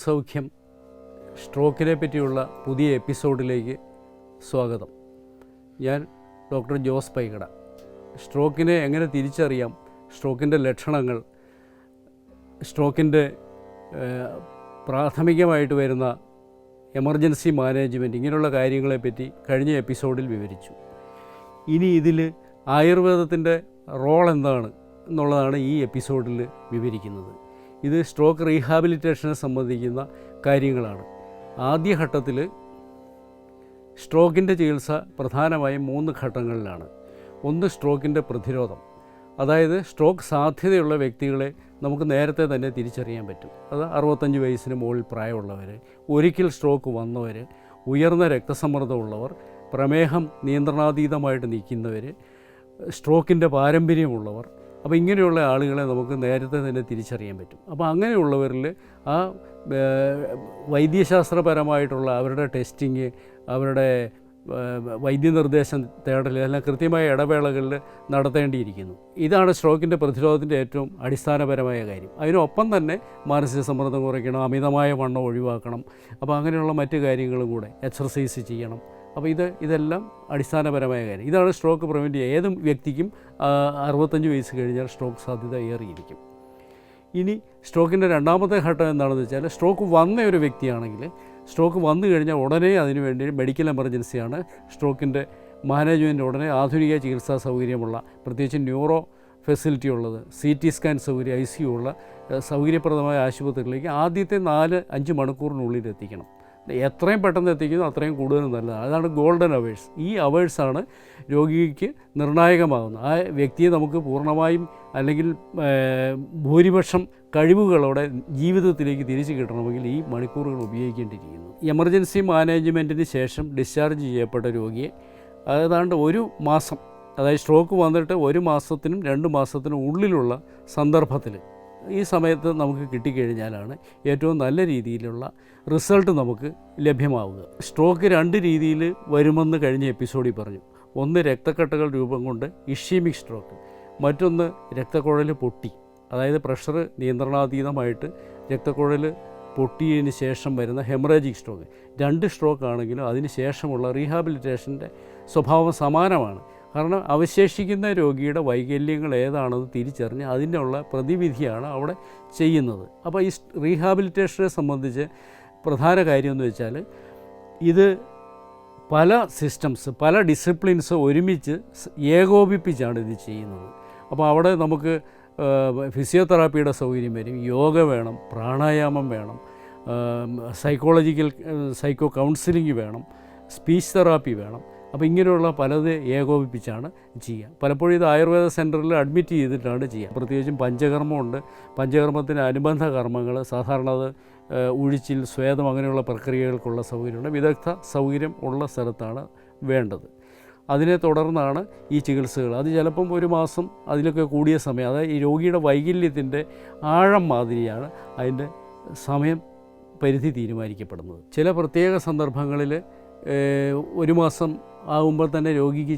സൗഖ്യം സ്ട്രോക്കിനെ പറ്റിയുള്ള പുതിയ എപ്പിസോഡിലേക്ക് സ്വാഗതം. ഞാൻ ഡോക്ടർ ജോസ് പൈകട. സ്ട്രോക്കിനെ എങ്ങനെ തിരിച്ചറിയാം, സ്ട്രോക്കിൻ്റെ ലക്ഷണങ്ങൾ, സ്ട്രോക്കിൻ്റെ പ്രാഥമികമായിട്ട് വരുന്ന എമർജൻസി മാനേജ്മെൻറ്റ്, ഇങ്ങനെയുള്ള കാര്യങ്ങളെപ്പറ്റി കഴിഞ്ഞ എപ്പിസോഡിൽ വിവരിച്ചു. ഇനി ഇതിൽ ആയുർവേദത്തിൻ്റെ റോൾ എന്താണ് എന്നുള്ളതാണ് ഈ എപ്പിസോഡിൽ വിവരിക്കുന്നത്. ഇത് സ്ട്രോക്ക് റീഹാബിലിറ്റേഷനെ സംബന്ധിക്കുന്ന കാര്യങ്ങളാണ്. ആദ്യഘട്ടത്തിൽ സ്ട്രോക്കിൻ്റെ ചികിത്സ പ്രധാനമായും 3 ഘട്ടങ്ങളിലാണ്. ഒന്ന്, സ്ട്രോക്കിൻ്റെ പ്രതിരോധം. അതായത് സ്ട്രോക്ക് സാധ്യതയുള്ള വ്യക്തികളെ നമുക്ക് നേരത്തെ തന്നെ തിരിച്ചറിയാൻ പറ്റും. അത് 65 വയസ്സിന് മുകളിൽ പ്രായമുള്ളവർ, ഒരിക്കൽ സ്ട്രോക്ക് വന്നവർ, ഉയർന്ന രക്തസമ്മർദ്ദമുള്ളവർ, പ്രമേഹം നിയന്ത്രണാതീതമായിട്ട് നിൽക്കുന്നവർ, സ്ട്രോക്കിൻ്റെ പാരമ്പര്യമുള്ളവർ. അപ്പോൾ ഇങ്ങനെയുള്ള ആളുകളെ നമുക്ക് നേരത്തെ തന്നെ തിരിച്ചറിയാൻ പറ്റും. അപ്പോൾ അങ്ങനെയുള്ളവരിൽ ആ വൈദ്യശാസ്ത്രപരമായിട്ടുള്ള അവരുടെ ടെസ്റ്റിങ്, അവരുടെ വൈദ്യനിർദ്ദേശം തേടൽ എല്ലാം കൃത്യമായ ഇടവേളകളിൽ നടത്തേണ്ടിയിരിക്കുന്നു. ഇതാണ് സ്ട്രോക്കിൻ്റെ പ്രതിരോധത്തിൻ്റെ ഏറ്റവും അടിസ്ഥാനപരമായ കാര്യം. അതിനൊപ്പം തന്നെ മാനസിക സമ്മർദ്ദം കുറയ്ക്കണം, അമിതമായ വണ്ണം ഒഴിവാക്കണം. അപ്പോൾ അങ്ങനെയുള്ള മറ്റു കാര്യങ്ങളും കൂടെ, എക്സർസൈസ് ചെയ്യണം. അപ്പോൾ ഇതെല്ലാം അടിസ്ഥാനപരമായ കാര്യം. ഇതാണ് സ്ട്രോക്ക് പ്രിവെൻറ്റ് ചെയ്യുക. ഏത് വ്യക്തിക്കും 65 വയസ്സ് കഴിഞ്ഞാൽ സ്ട്രോക്ക് സാധ്യത ഏറിയിരിക്കും. ഇനി സ്ട്രോക്കിൻ്റെ രണ്ടാമത്തെ ഘട്ടം എന്താണെന്ന് വെച്ചാൽ, സ്ട്രോക്ക് വന്ന ഒരു വ്യക്തിയാണെങ്കിൽ, സ്ട്രോക്ക് വന്നു കഴിഞ്ഞാൽ ഉടനെ അതിനുവേണ്ടി മെഡിക്കൽ എമർജൻസിയാണ്. സ്ട്രോക്കിൻ്റെ മാനേജ്മെൻറ്റ് ഉടനെ ആധുനിക ചികിത്സാ സൗകര്യമുള്ള, പ്രത്യേകിച്ച് ന്യൂറോ ഫെസിലിറ്റി ഉള്ളത്, CT സ്കാൻ സൗകര്യം, ICU ഉള്ള സൗകര്യപ്രദമായ ആശുപത്രികളിലേക്ക് ആദ്യത്തെ 4-5 മണിക്കൂറിനുള്ളിൽ എത്തിക്കണം. എത്രയും പെട്ടെന്ന് എത്തിക്കുന്നു അത്രയും കൂടുതൽ നല്ലതാണ്. അതാണ് ഗോൾഡൻ അവേഴ്സ്. ഈ അവേഴ്സാണ് രോഗിക്ക് നിർണായകമാകുന്നത്. ആ വ്യക്തിയെ നമുക്ക് പൂർണ്ണമായും അല്ലെങ്കിൽ ഭൂരിപക്ഷം കഴിവുകളോടെ ജീവിതത്തിലേക്ക് തിരിച്ചു കിട്ടണമെങ്കിൽ ഈ മണിക്കൂറുകൾ ഉപയോഗിക്കേണ്ടിയിരിക്കുന്നു. എമർജൻസി മാനേജ്മെൻറ്റിന് ശേഷം ഡിസ്ചാർജ് ചെയ്യപ്പെട്ട രോഗിയെ ഏതാണ്ട് 1 മാസം, അതായത് സ്ട്രോക്ക് വന്നിട്ട് 1 മാസത്തിനും 2 മാസത്തിനും ഉള്ളിലുള്ള സന്ദർഭത്തിൽ, ഈ സമയത്ത് നമുക്ക് കിട്ടിക്കഴിഞ്ഞാലാണ് ഏറ്റവും നല്ല രീതിയിലുള്ള റിസൾട്ട് നമുക്ക് ലഭ്യമാവുക. സ്ട്രോക്ക് 2 രീതിയിൽ വരുമെന്ന് കഴിഞ്ഞ എപ്പിസോഡിൽ പറഞ്ഞു. ഒന്ന്, രക്തക്കട്ടകൾ രൂപം കൊണ്ട് ഇഷ്യമിക് സ്ട്രോക്ക്. മറ്റൊന്ന്, രക്തക്കുഴൽ പൊട്ടി, അതായത് പ്രഷർ നിയന്ത്രണാതീതമായിട്ട് രക്തക്കുഴൽ പൊട്ടിയതിന് ശേഷം വരുന്ന ഹെമറേജിക് സ്ട്രോക്ക്. 2 സ്ട്രോക്ക് ആണെങ്കിലും അതിന് ശേഷമുള്ള റീഹാബിലിറ്റേഷൻ്റെ സ്വഭാവം സമാനമാണ്. കാരണം അവശേഷിക്കുന്ന രോഗിയുടെ വൈകല്യങ്ങൾ ഏതാണെന്ന് തിരിച്ചറിഞ്ഞ് അതിനുള്ള പ്രതിവിധിയാണ് അവിടെ ചെയ്യുന്നത്. അപ്പോൾ ഈ റീഹാബിലിറ്റേഷനെ സംബന്ധിച്ച് പ്രധാന കാര്യമെന്ന് വെച്ചാൽ, ഇത് പല സിസ്റ്റംസ്, പല ഡിസിപ്ലിൻസ് ഒരുമിച്ച് ഏകോപിപ്പിച്ചാണ് ഇത് ചെയ്യുന്നത്. അപ്പോൾ അവിടെ നമുക്ക് ഫിസിയോതെറാപ്പിയുടെ സൗകര്യം വരും, യോഗ വേണം, പ്രാണായാമം വേണം, സൈക്കോ കൗൺസിലിംഗ് വേണം, സ്പീച്ച് തെറാപ്പി വേണം. അപ്പോൾ ഇങ്ങനെയുള്ള പലത് ഏകോപിപ്പിച്ചാണ് ചെയ്യുക. പലപ്പോഴും ഇത് ആയുർവേദ സെൻറ്ററിൽ അഡ്മിറ്റ് ചെയ്തിട്ടാണ് ചെയ്യുക. പ്രത്യേകിച്ചും പഞ്ചകർമ്മമുണ്ട്. പഞ്ചകർമ്മത്തിന് അനുബന്ധ കർമ്മങ്ങൾ, സാധാരണ അത് ഉഴിച്ചിൽ, സ്വേദം, അങ്ങനെയുള്ള പ്രക്രിയകൾക്കുള്ള സൗകര്യമുണ്ട്. വിദഗ്ധ സൗകര്യം ഉള്ള സ്ഥലത്താണ് വേണ്ടത്. അതിനെ തുടർന്നാണ് ഈ ചികിത്സകൾ. അത് ചിലപ്പം 1 മാസം അതിലൊക്കെ കൂടിയ സമയം, അതായത് ഈ രോഗിയുടെ വൈകല്യത്തിൻ്റെ ആഴം മാതിരിയാണ് അതിൻ്റെ സമയം പരിധി തീരുമാനിക്കപ്പെടുന്നത്. ചില പ്രത്യേക സന്ദർഭങ്ങളിൽ 1 മാസം ആകുമ്പോൾ തന്നെ രോഗിക്ക്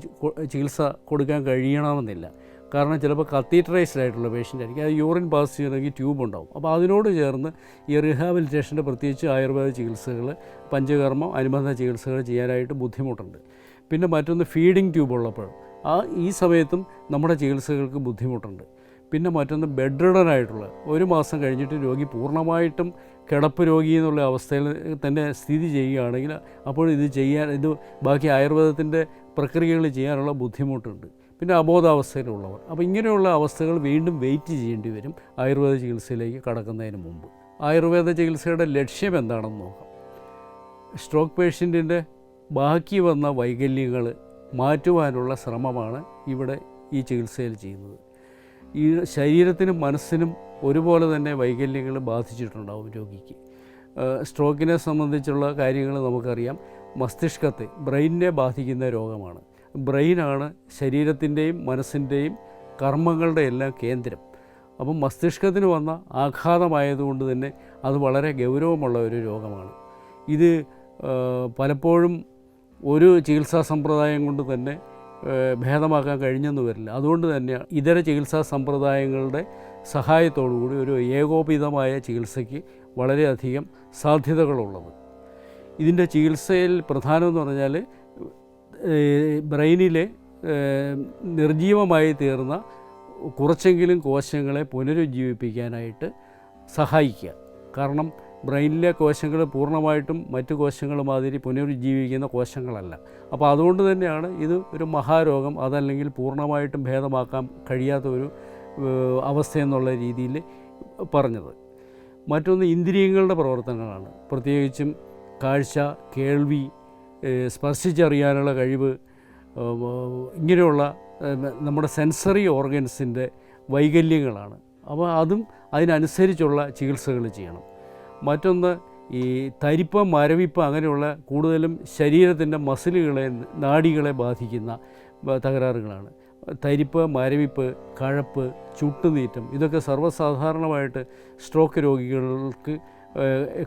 ചികിത്സ കൊടുക്കാൻ കഴിയണമെന്നില്ല. കാരണം ചിലപ്പോൾ കത്തീറ്ററൈസ്ഡ് ആയിട്ടുള്ള പേഷ്യൻ്റ് ആയിരിക്കും. അത് യൂറിൻ പാസ് ചെയ്യണമെങ്കിൽ ട്യൂബ് ഉണ്ടാവും. അപ്പോൾ അതിനോട് ചേർന്ന് ഈ റീഹാബിലിറ്റേഷൻ്റെ, പ്രത്യേകിച്ച് ആയുർവേദ ചികിത്സകൾ, പഞ്ചകർമ്മം, അനുബന്ധ ചികിത്സകൾ ചെയ്യാനായിട്ട് ബുദ്ധിമുട്ടുണ്ട്. പിന്നെ മറ്റൊന്ന്, ഫീഡിങ് ട്യൂബ് ഉള്ളപ്പോൾ ഈ സമയത്തും നമ്മുടെ ചികിത്സകൾക്ക് ബുദ്ധിമുട്ടുണ്ട്. പിന്നെ മറ്റൊന്ന്, ബെഡ് റിഡനായിട്ടുള്ള 1 മാസം കഴിഞ്ഞിട്ട് രോഗി പൂർണ്ണമായിട്ടും കിടപ്പ് രോഗി എന്നുള്ള അവസ്ഥയിൽ തന്നെ സ്ഥിതി ചെയ്യുകയാണെങ്കിൽ അപ്പോൾ ഇത് ബാക്കി ആയുർവേദത്തിൻ്റെ പ്രക്രിയകൾ ചെയ്യാനുള്ള ബുദ്ധിമുട്ടുണ്ട്. പിന്നെ അബോധാവസ്ഥയിലുള്ളവർ. അപ്പോൾ ഇങ്ങനെയുള്ള അവസ്ഥകൾ വീണ്ടും വെയിറ്റ് ചെയ്യേണ്ടി വരും ആയുർവേദ ചികിത്സയിലേക്ക് കടക്കുന്നതിന് മുമ്പ്. ആയുർവേദ ചികിത്സയുടെ ലക്ഷ്യം എന്താണെന്ന് നോക്കാം. സ്ട്രോക്ക് പേഷ്യൻറ്റിൻ്റെ ബാക്കി വന്ന വൈകല്യങ്ങൾ മാറ്റുവാനുള്ള ശ്രമമാണ് ഇവിടെ ഈ ചികിത്സയിൽ ചെയ്യുന്നത്. ഈ ശരീരത്തിനും മനസ്സിനും ഒരുപോലെ തന്നെ വൈകല്യങ്ങൾ ബാധിച്ചിട്ടുണ്ടാവും രോഗിക്ക്. സ്ട്രോക്കിനെ സംബന്ധിച്ചുള്ള കാര്യങ്ങൾ നമുക്കറിയാം. മസ്തിഷ്കത്തെ, ബ്രെയിനിനെ ബാധിക്കുന്ന രോഗമാണ്. ബ്രെയിനാണ് ശരീരത്തിൻ്റെയും മനസ്സിൻ്റെയും കർമ്മങ്ങളുടെ എല്ലാം കേന്ദ്രം. അപ്പം മസ്തിഷ്കത്തിന് വന്ന ആഘാതമായതുകൊണ്ട് തന്നെ അത് വളരെ ഗൗരവമുള്ള ഒരു രോഗമാണ്. ഇത് പലപ്പോഴും ഒരു ചികിത്സാ സമ്പ്രദായം കൊണ്ട് തന്നെ ഭേദമാക്കാൻ കഴിഞ്ഞെന്ന് വരില്ല. അതുകൊണ്ട് തന്നെ ഇതര ചികിത്സാ സമ്പ്രദായങ്ങളുടെ സഹായത്തോടുകൂടി ഒരു ഏകോപിതമായ ചികിത്സയ്ക്ക് വളരെയധികം സാധ്യതകളുള്ളത്. ഇതിൻ്റെ ചികിത്സയിൽ പ്രധാനമെന്ന് പറഞ്ഞാൽ ബ്രെയിനിലെ നിർജീവമായി തീർന്ന കുറച്ചെങ്കിലും കോശങ്ങളെ പുനരുജ്ജീവിപ്പിക്കാനായിട്ട് സഹായിക്കുക. കാരണം ബ്രെയിനിലെ കോശങ്ങൾ പൂർണ്ണമായിട്ടും മറ്റു കോശങ്ങൾ മാതിരി പുനരുജ്ജീവിക്കുന്ന കോശങ്ങളല്ല. അപ്പോൾ അതുകൊണ്ട് തന്നെയാണ് ഇത് ഒരു മഹാരോഗം, അതല്ലെങ്കിൽ പൂർണ്ണമായിട്ടും ഭേദമാക്കാൻ കഴിയാത്ത ഒരു അവസ്ഥയെന്നുള്ള രീതിയിൽ പറഞ്ഞത്. മറ്റൊന്ന് ഇന്ദ്രിയങ്ങളുടെ പ്രവർത്തനങ്ങളാണ്. പ്രത്യേകിച്ചും കാഴ്ച, കേൾവി, സ്പർശിച്ചറിയാനുള്ള കഴിവ്, ഇങ്ങനെയുള്ള നമ്മുടെ സെൻസറി ഓർഗൻസിൻ്റെ വൈകല്യങ്ങളാണ്. അപ്പോൾ അതും അതിനനുസരിച്ചുള്ള ചികിത്സകൾ ചെയ്യണം. മറ്റൊന്ന് ഈ തരിപ്പ്, മരവിപ്പ് അങ്ങനെയുള്ള കൂടുതലും ശരീരത്തിൻ്റെ മസിലുകളെ, നാഡികളെ ബാധിക്കുന്ന തകരാറുകളാണ്. തരിപ്പ്, മരവിപ്പ്, കഴപ്പ്, ചുട്ടുനീറ്റം ഇതൊക്കെ സർവ്വസാധാരണമായിട്ട് സ്ട്രോക്ക് രോഗികൾക്ക്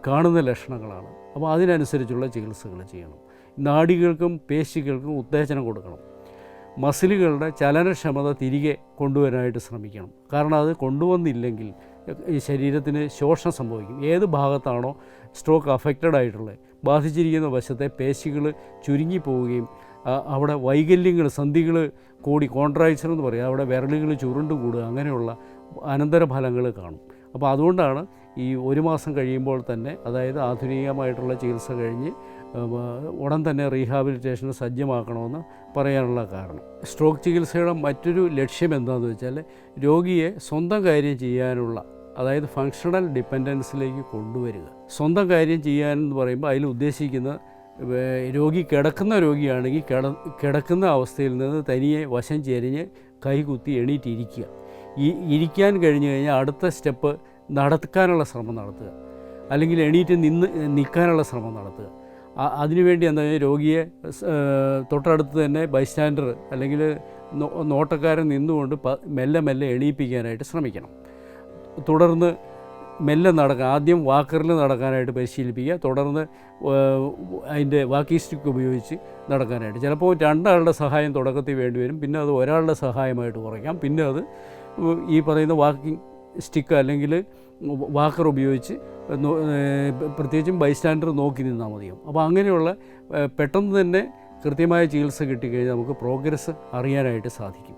കാണുന്ന ലക്ഷണങ്ങളാണ്. അപ്പോൾ അതിനനുസരിച്ചുള്ള ചികിത്സകൾ ചെയ്യണം. നാഡികൾക്കും പേശികൾക്കും ഉത്തേജനം കൊടുക്കണം. മസിലുകളുടെ ചലനക്ഷമത തിരികെ കൊണ്ടുവരാനായിട്ട് ശ്രമിക്കണം. കാരണം അത് കൊണ്ടുവന്നില്ലെങ്കിൽ ഈ ശരീരത്തിന് ശോഷണം സംഭവിക്കും. ഏത് ഭാഗത്താണോ സ്ട്രോക്ക് അഫക്റ്റഡ് ആയിട്ടുള്ളത്, ബാധിച്ചിരിക്കുന്ന വശത്തെ പേശികൾ ചുരുങ്ങിപ്പോവുകയും അവിടെ വൈകല്യങ്ങൾ, സന്ധികൾ കൂടി, കോൺട്രാക്ഷൻ എന്ന് പറയും, അവിടെ വിരലുകൾ ചുരുണ്ട് കൂടുക, അങ്ങനെയുള്ള അനന്തരഫലങ്ങൾ കാണും. അപ്പോൾ അതുകൊണ്ടാണ് ഈ 1 മാസം കഴിയുമ്പോൾ തന്നെ, അതായത് ആധുനികമായിട്ടുള്ള ചികിത്സ കഴിഞ്ഞ് ഉടൻ തന്നെ റീഹാബിലിറ്റേഷന് സജ്ജമാക്കണമെന്ന് പറയാനുള്ള കാരണം. സ്ട്രോക്ക് ചികിത്സയുടെ മറ്റൊരു ലക്ഷ്യം എന്താണെന്ന് വെച്ചാൽ രോഗിയെ സ്വന്തം കാര്യം ചെയ്യാനുള്ള, അതായത് ഫങ്ഷണൽ ഡിപ്പെൻഡൻസിലേക്ക് കൊണ്ടുവരിക. സ്വന്തം കാര്യം ചെയ്യാനെന്ന് പറയുമ്പോൾ അതിൽ ഉദ്ദേശിക്കുന്ന രോഗി കിടക്കുന്ന രോഗിയാണെങ്കിൽ കിടക്കുന്ന അവസ്ഥയിൽ നിന്ന് തനിയെ വശം ചെരിഞ്ഞ് കൈകുത്തി എണീറ്റിരിക്കുക. ഇരിക്കാൻ കഴിഞ്ഞ് കഴിഞ്ഞാൽ അടുത്ത സ്റ്റെപ്പ് നടക്കാനുള്ള ശ്രമം നടത്തുക, അല്ലെങ്കിൽ എണീറ്റ് നിൽക്കാനുള്ള ശ്രമം നടത്തുക. അതിനുവേണ്ടി എന്താ, രോഗിയെ തൊട്ടടുത്ത് തന്നെ ബൈസ്റ്റാൻഡർ അല്ലെങ്കിൽ നോട്ടക്കാരൻ നിന്നുകൊണ്ട് മെല്ലെ മെല്ലെ എണീപ്പിക്കാനായിട്ട് ശ്രമിക്കണം. തുടർന്ന് മെല്ലെ നടക്കാൻ, ആദ്യം വാക്കറിൽ നടക്കാനായിട്ട് പരിശീലിപ്പിക്കുക. തുടർന്ന് അതിൻ്റെ വാക്കി സ്റ്റിക്ക് ഉപയോഗിച്ച് നടക്കാനായിട്ട്. ചിലപ്പോൾ 2 ആളുടെ സഹായം തുടക്കത്തിൽ വേണ്ടി വരും. പിന്നെ അത് ഒരാളുടെ സഹായമായിട്ട് കുറയ്ക്കാം. പിന്നെ അത് ഈ പറയുന്ന വാക്കിംഗ് സ്റ്റിക്ക് അല്ലെങ്കിൽ വാക്കർ ഉപയോഗിച്ച് പ്രത്യേകിച്ചും ബൈസ്റ്റാൻഡർ നോക്കി നിന്നാൽ മതിയാവും. അപ്പോൾ അങ്ങനെയുള്ള പെട്ടെന്ന് തന്നെ കൃത്യമായ ചികിത്സ കിട്ടിക്കഴിഞ്ഞാൽ നമുക്ക് പ്രോഗ്രസ് അറിയാനായിട്ട് സാധിക്കും.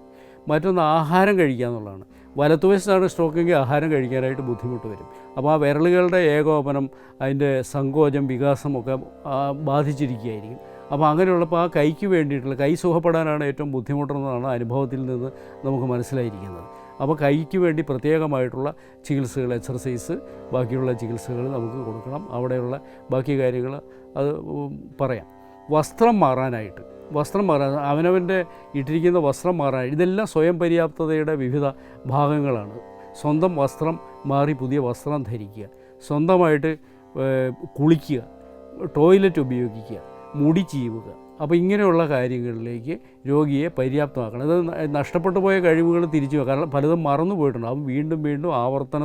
മറ്റൊന്ന് ആഹാരം കഴിക്കുക എന്നുള്ളതാണ്. വലത്തുവശത്താണ് സ്ട്രോക്കെങ്കിൽ ആഹാരം കഴിക്കാനായിട്ട് ബുദ്ധിമുട്ട് വരും. അപ്പോൾ ആ വിരലുകളുടെ ഏകോപനം, അതിൻ്റെ സങ്കോചം, വികാസമൊക്കെ ബാധിച്ചിരിക്കുകയായിരിക്കും. അപ്പോൾ അങ്ങനെയുള്ളപ്പോൾ ആ കൈക്ക് വേണ്ടിയിട്ടുള്ള, കൈ സുഖപ്പെടാനാണ് ഏറ്റവും ബുദ്ധിമുട്ടെന്നതാണ് അനുഭവത്തിൽ നിന്ന് നമുക്ക് മനസ്സിലായിരിക്കുന്നത്. അപ്പോൾ കൈക്ക് വേണ്ടി പ്രത്യേകമായിട്ടുള്ള ചികിത്സകൾ, എക്സർസൈസ്, ബാക്കിയുള്ള ചികിത്സകൾ നമുക്ക് കൊടുക്കണം. അവിടെയുള്ള ബാക്കി കാര്യങ്ങൾ അത് പറയാം. വസ്ത്രം മാറാൻ, അവനവൻ്റെ ഇട്ടിരിക്കുന്ന വസ്ത്രം മാറാൻ, ഇതെല്ലാം സ്വയം പര്യാപ്തതയുടെ വിവിധ ഭാഗങ്ങളാണ്. സ്വന്തം വസ്ത്രം മാറി പുതിയ വസ്ത്രം ധരിക്കുക, സ്വന്തമായിട്ട് കുളിക്കുക, ടോയ്ലറ്റ് ഉപയോഗിക്കുക, മുടി ചീവുക. അപ്പോൾ ഇങ്ങനെയുള്ള കാര്യങ്ങളിലേക്ക് രോഗിയെ പര്യാപ്തമാക്കണം. ഇത് നഷ്ടപ്പെട്ടു പോയ കഴിവുകൾ തിരിച്ചു വെക്കുക. കാരണം പലതും മറന്നു പോയിട്ടുണ്ട്. അപ്പം വീണ്ടും ആവർത്തന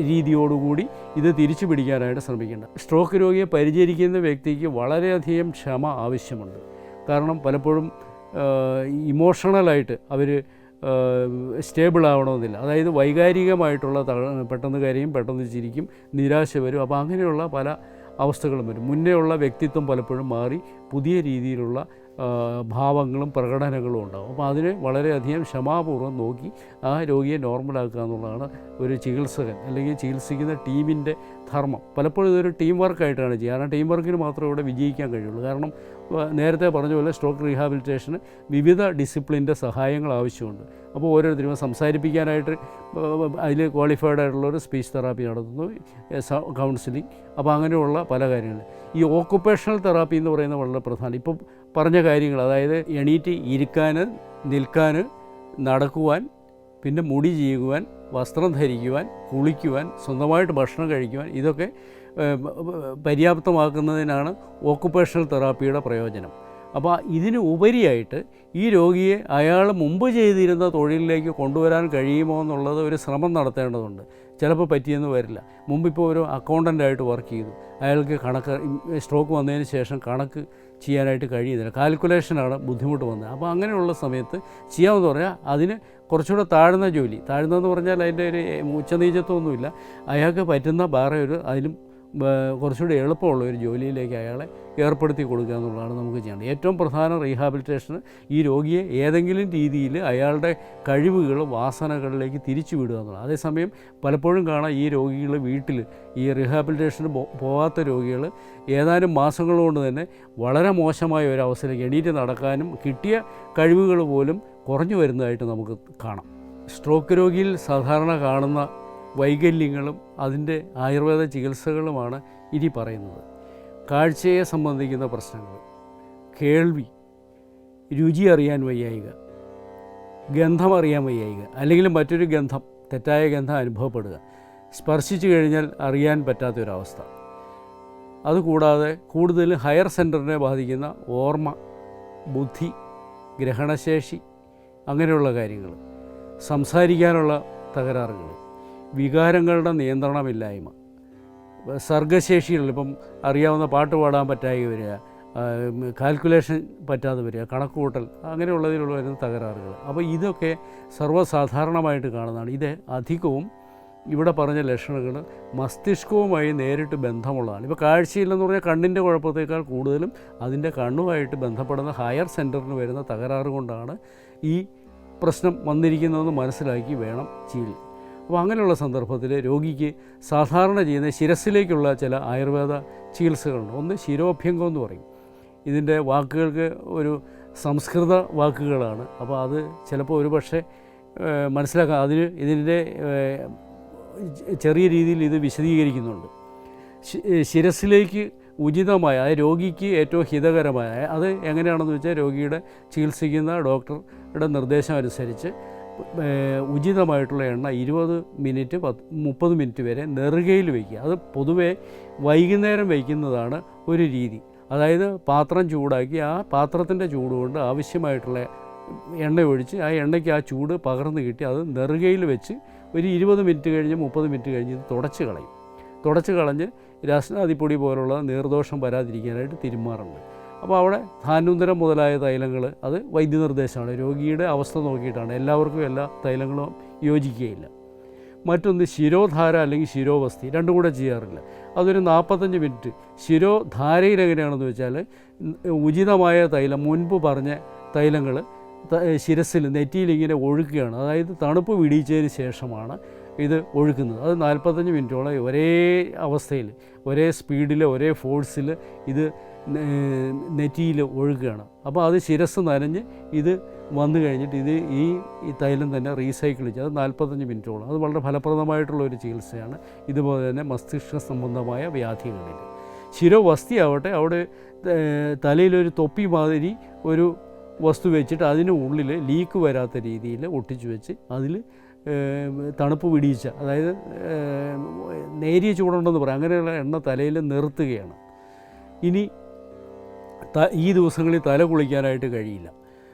രീതിയോടുകൂടി ഇത് തിരിച്ചു പിടിക്കാനായിട്ട് ശ്രമിക്കേണ്ട. സ്ട്രോക്ക് രോഗിയെ പരിചരിക്കുന്ന വ്യക്തിക്ക് വളരെയധികം ക്ഷമ ആവശ്യമുണ്ട്. കാരണം പലപ്പോഴും ഇമോഷണലായിട്ട് അവർ സ്റ്റേബിൾ ആവണമെന്നില്ല. അതായത് വൈകാരികമായിട്ടുള്ള പെട്ടെന്ന് കരയും, പെട്ടെന്ന് ചിരിക്കും, നിരാശ വരും. അപ്പോൾ അങ്ങനെയുള്ള പല അവസ്ഥകളും വരും. മുന്നേ ഉള്ള വ്യക്തിത്വം പലപ്പോഴും മാറി പുതിയ രീതിയിലുള്ള ഭാവങ്ങളും പ്രകടനങ്ങളും ഉണ്ടാകും. അപ്പോൾ അതിനെ വളരെയധികം ക്ഷമാപൂർവ്വം നോക്കി ആ രോഗിയെ നോർമലാക്കുക എന്നുള്ളതാണ് ഒരു ചികിത്സകൻ അല്ലെങ്കിൽ ചികിത്സിക്കുന്ന ടീമിൻ്റെ ധർമ്മം. പലപ്പോഴും ഇതൊരു ടീം വർക്കായിട്ടാണ് ചെയ്യുക. കാരണം ടീം വർക്കിന് മാത്രമേ ഇവിടെ വിജയിക്കാൻ കഴിയുള്ളൂ. കാരണം നേരത്തെ പറഞ്ഞ പോലെ സ്ട്രോക്ക് റീഹാബിലിറ്റേഷന് വിവിധ ഡിസിപ്ലിൻ്റെ സഹായങ്ങൾ ആവശ്യമുണ്ട്. അപ്പോൾ ഓരോരുത്തരും സംസാരിപ്പിക്കാനായിട്ട് അതിൽ ക്വാളിഫൈഡ് ആയിട്ടുള്ളൊരു സ്പീച്ച് തെറാപ്പി നടത്തുന്നു, കൗൺസിലിംഗ്. അപ്പോൾ അങ്ങനെയുള്ള പല കാര്യങ്ങൾ. ഈ ഓക്കുപ്പേഷണൽ തെറാപ്പി എന്ന് പറയുന്നത് വളരെ പ്രധാനം. ഇപ്പോൾ പറഞ്ഞ കാര്യങ്ങൾ, അതായത് എണീറ്റ് ഇരിക്കാൻ, നിൽക്കാൻ, നടക്കുവാൻ, പിന്നെ മുടി ചീകുവാൻ, വസ്ത്രം ധരിക്കുവാൻ, കുളിക്കുവാൻ, സ്വന്തമായിട്ട് ഭക്ഷണം കഴിക്കുവാൻ, ഇതൊക്കെ പര്യാപ്തമാക്കുന്നതിനാണ് ഓക്കുപ്പേഷണൽ തെറാപ്പിയുടെ പ്രയോജനം. അപ്പോൾ ഇതിന് ഉപരിയായിട്ട് ഈ രോഗിയെ അയാൾ മുമ്പ് ചെയ്തിരുന്ന തൊഴിലിലേക്ക് കൊണ്ടുവരാൻ കഴിയുമോ എന്നുള്ളത് ഒരു ശ്രമം നടത്തേണ്ടതുണ്ട്. ചിലപ്പോൾ പറ്റിയെന്ന് വരില്ല. മുമ്പിപ്പോൾ ഒരു അക്കൗണ്ടൻ്റായിട്ട് വർക്ക് ചെയ്തു, അയാൾക്ക് സ്ട്രോക്ക് വന്നതിന് ശേഷം കണക്ക് ചെയ്യാനായിട്ട് കഴിയുന്നില്ല, കാൽക്കുലേഷനാണ് ബുദ്ധിമുട്ട് വന്നത്. അപ്പോൾ അങ്ങനെയുള്ള സമയത്ത് ചെയ്യാമെന്ന് പറഞ്ഞാൽ അതിന് കുറച്ചുകൂടെ താഴ്ന്ന ജോലി, താഴ്ന്നതെന്ന് പറഞ്ഞാൽ അതിൻ്റെ ഒരു ഉച്ചനീചത്വമൊന്നുമില്ല, അയാൾക്ക് പറ്റുന്ന വേറെ ഒരു അതിലും കുറച്ചുകൂടി എളുപ്പമുള്ള ഒരു ജോലിയിലേക്ക് അയാളെ ഏർപ്പെടുത്തി കൊടുക്കുക എന്നുള്ളതാണ് നമുക്ക് ചെയ്യേണ്ടത്. ഏറ്റവും പ്രധാന റീഹാബിലിറ്റേഷന് ഈ രോഗിയെ ഏതെങ്കിലും രീതിയിൽ അയാളുടെ കഴിവുകൾ വാസനകളിലേക്ക് തിരിച്ചു വിടുക എന്നുള്ളത്. അതേസമയം പലപ്പോഴും കാണാം ഈ രോഗികൾ വീട്ടിൽ ഈ റീഹാബിലിറ്റേഷന് പോകാത്ത രോഗികൾ ഏതാനും മാസങ്ങൾ കൊണ്ട് തന്നെ വളരെ മോശമായ ഒരു അവസ്ഥയിലേക്ക് എണീറ്റ് നടക്കാനും കിട്ടിയ കഴിവുകൾ പോലും കുറഞ്ഞു വരുന്നതായിട്ട് നമുക്ക് കാണാം. സ്ട്രോക്ക് രോഗിയിൽ സാധാരണ കാണുന്ന വൈകല്യങ്ങളും അതിൻ്റെ ആയുർവേദ ചികിത്സകളുമാണ് ഇനി പറയുന്നത്. കാഴ്ചയെ സംബന്ധിക്കുന്ന പ്രശ്നങ്ങൾ, കേൾവി, രുചി അറിയാൻ വയ്യായിക, ഗന്ധം അറിയാൻ വയ്യായിക, അല്ലെങ്കിൽ മറ്റൊരു ഗന്ധം, തെറ്റായ ഗന്ധം അനുഭവപ്പെടുക, സ്പർശിച്ചു കഴിഞ്ഞാൽ അറിയാൻ പറ്റാത്തൊരവസ്ഥ. അതുകൂടാതെ കൂടുതലും ഹയർ സെൻറ്ററിനെ ബാധിക്കുന്ന ഓർമ്മ, ബുദ്ധി, ഗ്രഹണശേഷി, അങ്ങനെയുള്ള കാര്യങ്ങൾ, സംസാരിക്കാനുള്ള തകരാറുകൾ, വികാരങ്ങളുടെ നിയന്ത്രണമില്ലായ്മ, സർഗശേഷികൾ, ഇപ്പം അറിയാവുന്ന പാട്ട് പാടാൻ പറ്റാതെ വരിക, കാൽക്കുലേഷൻ പറ്റാതെ വരിക, കണക്കുകൂട്ടൽ, അങ്ങനെയുള്ളതിലുള്ള വരുന്ന തകരാറുകൾ. അപ്പോൾ ഇതൊക്കെ സർവ്വസാധാരണമായിട്ട് കാണുന്നതാണ്. ഇത് അധികവും ഇവിടെ പറഞ്ഞ ലക്ഷണങ്ങൾ മസ്തിഷ്കവുമായി നേരിട്ട് ബന്ധമുള്ളതാണ്. ഇപ്പോൾ കാഴ്ചയില്ലെന്ന് പറഞ്ഞാൽ കണ്ണിൻ്റെ കുഴപ്പത്തേക്കാൾ കൂടുതലും അതിൻ്റെ കണ്ണുമായിട്ട് ബന്ധപ്പെടുന്ന ഹയർ സെൻറ്ററിന് വരുന്ന തകരാറ് കൊണ്ടാണ് ഈ പ്രശ്നം വന്നിരിക്കുന്നതെന്ന് മനസ്സിലാക്കി വേണം ചികിത്സ. അപ്പോൾ അങ്ങനെയുള്ള സന്ദർഭത്തിൽ രോഗിക്ക് സാധാരണ ചെയ്യുന്ന ശിരസ്സിലേക്കുള്ള ചില ആയുർവേദ ചികിത്സകളുണ്ട്. ഒന്ന് ശിരോഭ്യംഗം എന്ന് പറയും. ഇതിൻ്റെ വാക്കുകൾക്ക് ഒരു സംസ്കൃത വാക്കുകളാണ്. അപ്പോൾ അത് ചിലപ്പോൾ ഒരു പക്ഷേ മനസ്സിലാക്കാം. അതിന് ഇതിൻ്റെ ചെറിയ രീതിയിൽ ഇത് വിശദീകരിക്കുന്നുണ്ട്. ശിരസ്സിലേക്ക് ഉചിതമായ, രോഗിക്ക് ഏറ്റവും ഹിതകരമായ, അത് എങ്ങനെയാണെന്ന് വെച്ചാൽ രോഗിയുടെ ചികിത്സിക്കുന്ന ഡോക്ടറുടെ നിർദ്ദേശം അനുസരിച്ച് ഉചിതമായിട്ടുള്ള എണ്ണ 20 മിനിറ്റ് 30 മിനിറ്റ് വരെ നെറുകയിൽ വയ്ക്കുക. അത് പൊതുവേ വൈകുന്നേരം വയ്ക്കുന്നതാണ് ഒരു രീതി. അതായത് പാത്രം ചൂടാക്കി ആ പാത്രത്തിൻ്റെ ചൂട് കൊണ്ട് ആവശ്യമായിട്ടുള്ള എണ്ണ ഒഴിച്ച് ആ എണ്ണയ്ക്ക് ആ ചൂട് പകർന്ന് കിട്ടി അത് നെറുകയിൽ വെച്ച് ഒരു 20 മിനിറ്റ് കഴിഞ്ഞ് 30 മിനിറ്റ് കഴിഞ്ഞ് ഇത് തുടച്ച് കളഞ്ഞ് രാസനാദിപ്പൊടി പോലുള്ള നീർദോഷം വരാതിരിക്കാനായിട്ട് തിരുമാറുണ്ട്. അപ്പോൾ അവിടെ ധാന്വന്തരം മുതലായ തൈലങ്ങൾ, അത് വൈദ്യനിർദ്ദേശമാണ്, രോഗിയുടെ അവസ്ഥ നോക്കിയിട്ടാണ്. എല്ലാവർക്കും എല്ലാ തൈലങ്ങളും യോജിക്കുകയില്ല. മറ്റൊന്ന് ശിരോധാര അല്ലെങ്കിൽ ശിരോവസ്തി, രണ്ടും കൂടെ ചെയ്യാറില്ല. അതൊരു 45 മിനിറ്റ്. ശിരോധാരയിൽ എങ്ങനെയാണെന്ന് വെച്ചാൽ ഉചിതമായ തൈലം, മുൻപ് പറഞ്ഞ തൈലങ്ങൾ ശിരസിൽ നെറ്റിയിൽ ഇങ്ങനെ ഒഴുക്കുകയാണ്. അതായത് തണുപ്പ് വിടിയിച്ചതിന് ശേഷമാണ് ഇത് ഒഴുക്കുന്നത്. അത് 45 മിനിറ്റോളം ഒരേ അവസ്ഥയിൽ, ഒരേ സ്പീഡിൽ, ഒരേ ഫോഴ്സിൽ ഇത് നെറ്റിയിൽ ഒഴുകുകയാണ്. അപ്പോൾ അത് ശിരസ് നനഞ്ഞ് ഇത് വന്നു കഴിഞ്ഞിട്ട് ഇത് ഈ തൈലം തന്നെ റീസൈക്കിൾ ചെയ്ത് അത് 45 മിനിറ്റോളം. അത് വളരെ ഫലപ്രദമായിട്ടുള്ള ഒരു ചികിത്സയാണ്. ഇതുപോലെ തന്നെ മസ്തിഷ്ക സംബന്ധമായ വ്യാധികളിൽ. ശിരോവസ്തി ആവട്ടെ, അവിടെ തലയിലൊരു തൊപ്പി മാതിരി ഒരു വസ്തു വെച്ചിട്ട് അതിന് ഉള്ളിൽ ലീക്ക് വരാത്ത രീതിയിൽ ഒട്ടിച്ചു വെച്ച് അതിൽ തണുപ്പ് പിടിയിച്ച, അതായത് നേരിയ ചൂടുണ്ടെന്ന് പറയാം, അങ്ങനെയുള്ള എണ്ണ തലയിൽ നിർത്തുകയാണ്. ഇനി ഈ ദിവസങ്ങളിൽ തല കുളിക്കാനായിട്ട് കഴിയില്ല.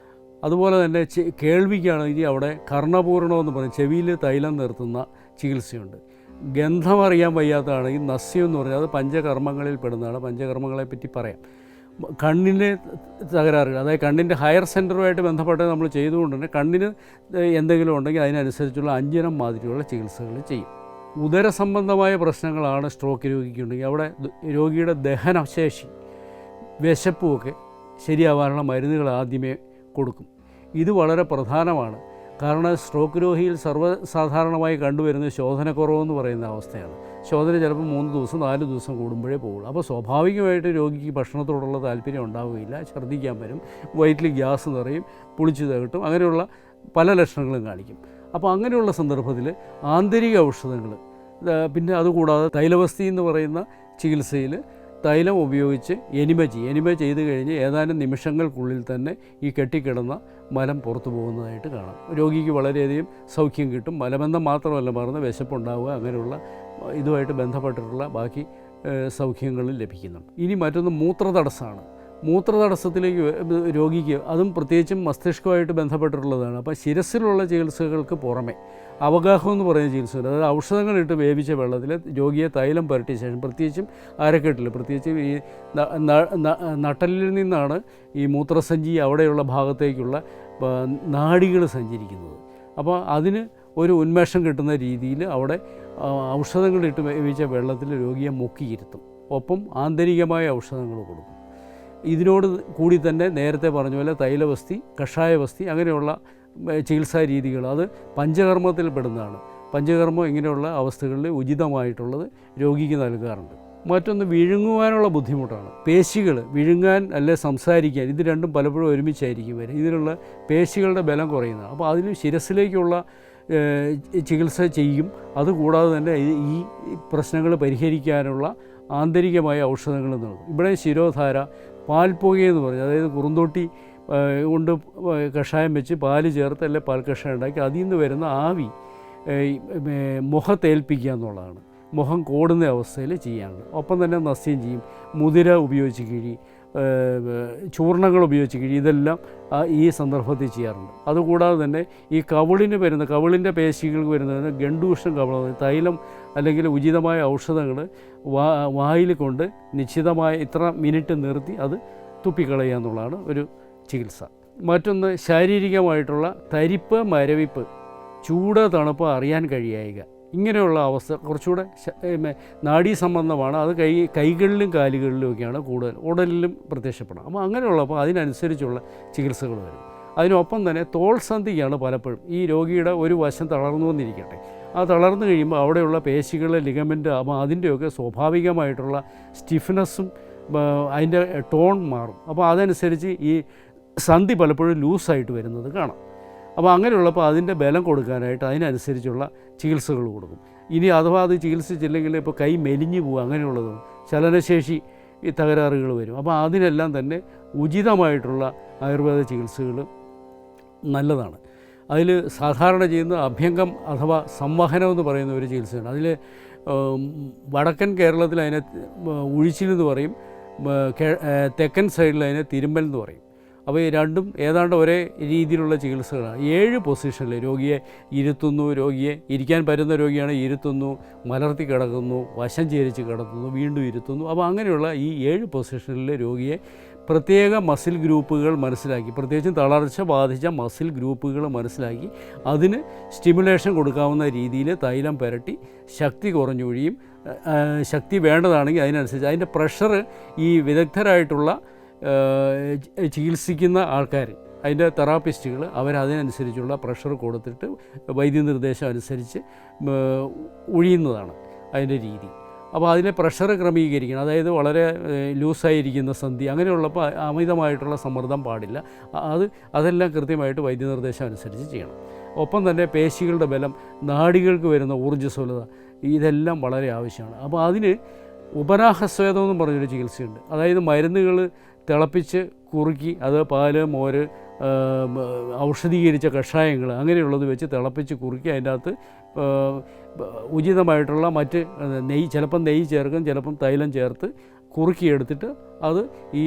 അതുപോലെ തന്നെ കേൾവിക്കാണെങ്കിൽ അവിടെ കർണപൂരണമെന്ന് പറയും, ചെവിയിൽ തൈലം നിർത്തുന്ന ചികിത്സയുണ്ട്. ഗന്ധമറിയാൻ വയ്യാത്തതാണെങ്കിൽ നസ്യം എന്ന് പറഞ്ഞാൽ അത് പഞ്ചകർമ്മങ്ങളിൽ പെടുന്നതാണ്. പഞ്ചകർമ്മങ്ങളെപ്പറ്റി പറയാം. കണ്ണിൻ്റെ തകരാറുകൾ, അതായത് കണ്ണിൻ്റെ ഹയർ സെൻറ്ററുമായിട്ട് ബന്ധപ്പെട്ട് നമ്മൾ ചെയ്തുകൊണ്ട് തന്നെ കണ്ണിന് എന്തെങ്കിലും ഉണ്ടെങ്കിൽ അതിനനുസരിച്ചുള്ള അഞ്ജനം മാതിരിയുള്ള ചികിത്സകൾ ചെയ്യും. ഉദര സംബന്ധമായ പ്രശ്നങ്ങളാണ് സ്ട്രോക്ക് രോഗിക്കുണ്ടെങ്കിൽ അവിടെ രോഗിയുടെ ദഹനശേഷി, വിശപ്പുമൊക്കെ ശരിയാവാനുള്ള മരുന്നുകൾ ആദ്യമേ കൊടുക്കും. ഇത് വളരെ പ്രധാനമാണ്. കാരണം സ്ട്രോക്ക് രോഗിയിൽ സർവ്വസാധാരണമായി കണ്ടുവരുന്നത് ശോധനക്കുറവെന്ന് പറയുന്ന അവസ്ഥയാണ്. ശോധന ചിലപ്പോൾ 3 ദിവസം 4 ദിവസം കൂടുമ്പോഴേ പോകുള്ളൂ. അപ്പോൾ സ്വാഭാവികമായിട്ട് രോഗിക്ക് ഭക്ഷണത്തോടുള്ള താല്പര്യം ഉണ്ടാവുകയില്ല, ഛർദ്ദിക്കാൻ വരും, വയറ്റിൽ ഗ്യാസ് നിറയും, പുളിച്ചു തകട്ടും, അങ്ങനെയുള്ള പല ലക്ഷണങ്ങളും കാണിക്കും. അപ്പോൾ അങ്ങനെയുള്ള സന്ദർഭത്തിൽ ആന്തരിക ഔഷധങ്ങൾ, പിന്നെ അതുകൂടാതെ തൈലവസ്തി എന്ന് പറയുന്ന ചികിത്സയിൽ തൈലം ഉപയോഗിച്ച് എനിമ ചെയ്ത് കഴിഞ്ഞ് ഏതാനും നിമിഷങ്ങൾക്കുള്ളിൽ തന്നെ ഈ കെട്ടിക്കിടന്ന മലം പുറത്തു പോകുന്നതായിട്ട് കാണാം. രോഗിക്ക് വളരെയധികം സൗഖ്യം കിട്ടും. മലബന്ധം മാത്രമല്ല മറന്ന് വിശപ്പുണ്ടാവുക, അങ്ങനെയുള്ള ഇതുമായിട്ട് ബന്ധപ്പെട്ടിട്ടുള്ള ബാക്കി സൗഖ്യങ്ങളും ലഭിക്കുന്നുണ്ട്. ഇനി മറ്റൊന്ന് മൂത്രതടസ്സമാണ്. മൂത്രതടസ്സത്തിലേക്ക് രോഗിക്ക്, അതും പ്രത്യേകിച്ചും മസ്തിഷ്കമായിട്ട് ബന്ധപ്പെട്ടിട്ടുള്ളതാണ്. അപ്പോൾ ശിരസ്സിലുള്ള ചികിത്സകൾക്ക് പുറമെ അവഗാഹം എന്ന് പറയുന്ന ചികിത്സയുണ്ട്. അതായത് ഔഷധങ്ങളിട്ട് വേവിച്ച വെള്ളത്തിൽ രോഗിയെ തൈലം പുരട്ടിയ ശേഷം, പ്രത്യേകിച്ചും അരക്കെട്ടിൽ, പ്രത്യേകിച്ചും ഈ നട്ടലിൽ നിന്നാണ് ഈ മൂത്രസഞ്ചി അവിടെയുള്ള ഭാഗത്തേക്കുള്ള നാഡികൾ സഞ്ചരിക്കുന്നത്. അപ്പോൾ അതിന് ഒരു ഉന്മേഷം കിട്ടുന്ന രീതിയിൽ അവിടെ ഔഷധങ്ങളിട്ട് വേവിച്ച വെള്ളത്തിൽ രോഗിയെ മുക്കിയിരുത്തും. ഒപ്പം ആന്തരികമായ ഔഷധങ്ങൾ കൊടുക്കും. ഇതിനോട് കൂടി തന്നെ നേരത്തെ പറഞ്ഞ പോലെ തൈലവസ്തി, കഷായവസ്തി അങ്ങനെയുള്ള ചികിത്സാ രീതികൾ അത് പഞ്ചകർമ്മത്തിൽ പെടുന്നതാണ്. പഞ്ചകർമ്മം ഇങ്ങനെയുള്ള അവസ്ഥകളിൽ ഉചിതമായിട്ടുള്ളത് രോഗിക്ക് നൽകാറുണ്ട്. മറ്റൊന്ന് വിഴുങ്ങുവാനുള്ള ബുദ്ധിമുട്ടാണ്. പേശികൾ വിഴുങ്ങാൻ അല്ലെ സംസാരിക്കാൻ, ഇത് രണ്ടും പലപ്പോഴും ഒരുമിച്ചായിരിക്കും വരും. ഇതിനുള്ള പേശികളുടെ ബലം കുറയുന്നതാണ്. അപ്പോൾ അതിന് ശിരസിലേക്കുള്ള ചികിത്സ ചെയ്യും. അതുകൂടാതെ തന്നെ ഈ പ്രശ്നങ്ങൾ പരിഹരിക്കാനുള്ള ആന്തരികമായ ഔഷധങ്ങൾ നൽകും. ഇവിടെ ശിരോധാര, പാൽപ്പുകയെന്ന് പറഞ്ഞു, അതായത് കുറുന്തോട്ടി കൊണ്ട് കഷായം വെച്ച് പാല് ചേർത്ത് അല്ലെ പാൽ കഷായം ഉണ്ടാക്കി അതിൽ നിന്ന് വരുന്ന ആവി മുഖത്തേൽപ്പിക്കുക എന്നുള്ളതാണ്. മുഖം കോടുന്ന അവസ്ഥയിൽ ചെയ്യാനുള്ളത്. ഒപ്പം തന്നെ നസ്യം ചെയ്യും. മുതിര ഉപയോഗിച്ച് കിഴി, ചൂർണങ്ങൾ ഉപയോഗിച്ച് കിഴി, ഇതെല്ലാം ഈ സന്ദർഭത്തിൽ ചെയ്യാറുണ്ട്. അതുകൂടാതെ തന്നെ ഈ കവിളിൻ്റെ പേശികൾക്ക് വരുന്നതിന് ഗണ്ടൂഷം കവിള തൈലം അല്ലെങ്കിൽ ഉചിതമായ ഔഷധങ്ങൾ വായിൽ കൊണ്ട് നിശ്ചിതമായ ഇത്ര മിനിറ്റ് നിർത്തി അത് തുപ്പിക്കളയുക എന്നുള്ളതാണ് ഒരു ചികിത്സ. മറ്റൊന്ന് ശാരീരികമായിട്ടുള്ള തരിപ്പ്, മരവിപ്പ്, ചൂട്, തണുപ്പ് അറിയാൻ കഴിയുക. ഇങ്ങനെയുള്ള അവസ്ഥ കുറച്ചുകൂടെ നാഡീസംബന്ധമാണ്. അത് കൈകളിലും കാലുകളിലും ഒക്കെയാണ് കൂടുതൽ, ഉടലിലും പ്രത്യക്ഷപ്പെടാം. അപ്പോൾ അങ്ങനെയുള്ളപ്പോൾ അതിനനുസരിച്ചുള്ള ചികിത്സകൾ വരും. അതിനൊപ്പം തന്നെ തോൾ സന്ധിക്കാണ് പലപ്പോഴും ഈ രോഗിയുടെ ഒരു വശം തളർന്നു വന്നിരിക്കട്ടെ, ആ തളർന്നു കഴിയുമ്പോൾ അവിടെയുള്ള പേശികളെ ലിഗമെൻ്റ്, അപ്പോൾ അതിൻ്റെയൊക്കെ സ്വാഭാവികമായിട്ടുള്ള സ്റ്റിഫ്നെസ്സും അതിൻ്റെ ടോൺ മാറും. അപ്പോൾ അതനുസരിച്ച് ഈ സന്ധി പലപ്പോഴും ലൂസായിട്ട് വരുന്നത് കാണാം. അപ്പോൾ അങ്ങനെയുള്ളപ്പോൾ അതിൻ്റെ ബലം കൊടുക്കാനായിട്ട് അതിനനുസരിച്ചുള്ള ചികിത്സകൾ കൊടുക്കും. ഇനി അഥവാ അത് ചികിത്സിച്ചില്ലെങ്കിൽ ഇപ്പോൾ കൈ മെലിഞ്ഞു പോകുക, അങ്ങനെയുള്ളതും ചലനശേഷി തകരാറുകൾ വരും. അപ്പോൾ അതിനെല്ലാം തന്നെ ഉചിതമായിട്ടുള്ള ആയുർവേദ ചികിത്സകൾ നല്ലതാണ്. അതിൽ സാധാരണ ചെയ്യുന്ന അഭ്യംഗം അഥവാ സംവഹനം എന്ന് പറയുന്ന ഒരു ചികിത്സയാണ്. അതിൽ വടക്കൻ കേരളത്തിൽ അതിനെ ഉഴിച്ചിലെന്ന് പറയും, തെക്കൻ സൈഡിൽ അതിനെ തിരുമ്പൽ എന്ന് പറയും. അപ്പോൾ ഈ രണ്ടും ഏതാണ്ട് ഒരേ രീതിയിലുള്ള ചികിത്സകളാണ്. 7 പൊസിഷനിൽ രോഗിയെ ഇരുത്തുന്നു, രോഗിയെ ഇരിക്കാൻ പറ്റുന്ന രോഗിയാണ് ഇരുത്തുന്നു, മലർത്തി കിടക്കുന്നു, വശം ചേരിച്ച് കിടത്തുന്നു, വീണ്ടും ഇരുത്തുന്നു. അപ്പോൾ അങ്ങനെയുള്ള ഈ 7 പൊസിഷനിൽ രോഗിയെ പ്രത്യേക മസിൽ ഗ്രൂപ്പുകൾ മനസ്സിലാക്കി, പ്രത്യേകിച്ചും തളർച്ച ബാധിച്ച മസിൽ ഗ്രൂപ്പുകൾ മനസ്സിലാക്കി അതിന് സ്റ്റിമുലേഷൻ കൊടുക്കാവുന്ന രീതിയിൽ തൈലം പുരട്ടി ശക്തി കുറഞ്ഞൊഴിയും, ശക്തി വേണ്ടതാണെങ്കിൽ അതിനനുസരിച്ച് അതിൻ്റെ പ്രഷർ ഈ വിദഗ്ധരായിട്ടുള്ള ചികിത്സിക്കുന്ന ആൾക്കാർ, അതിൻ്റെ തെറാപ്പിസ്റ്റുകൾ അവരതിനനുസരിച്ചുള്ള പ്രഷർ കൊടുത്തിട്ട് വൈദ്യനിർദ്ദേശം അനുസരിച്ച് ഒഴിയുന്നതാണ് അതിൻ്റെ രീതി. അപ്പോൾ അതിനെ പ്രഷർ ക്രമീകരിക്കണം. അതായത് വളരെ ലൂസായിരിക്കുന്ന സന്ധി അങ്ങനെയുള്ളപ്പോൾ അമിതമായിട്ടുള്ള സമ്മർദ്ദം പാടില്ല. അതെല്ലാം കൃത്യമായിട്ട് വൈദ്യനിർദ്ദേശം അനുസരിച്ച് ചെയ്യണം. ഒപ്പം തന്നെ പേശികളുടെ ബലം, നാഡികൾക്ക് വരുന്ന ഊർജ്ജസ്വലത, ഇതെല്ലാം വളരെ ആവശ്യമാണ്. അപ്പോൾ അതിന് ഉപനാഹസ്വേദം എന്നും പറഞ്ഞൊരു ചികിത്സയുണ്ട്. അതായത് മരുന്നുകൾ തിളപ്പിച്ച് കുറുക്കി അത് പാല്, മോര്, ഔഷധീകരിച്ച കഷായങ്ങൾ അങ്ങനെയുള്ളത് വെച്ച് തിളപ്പിച്ച് കുറുക്കി അതിൻ്റെ അകത്ത് ഉചിതമായിട്ടുള്ള മറ്റ് നെയ്യ്, ചിലപ്പം നെയ്യ് ചേർക്കും, ചിലപ്പം തൈലം ചേർത്ത് കുറുക്കിയെടുത്തിട്ട് അത് ഈ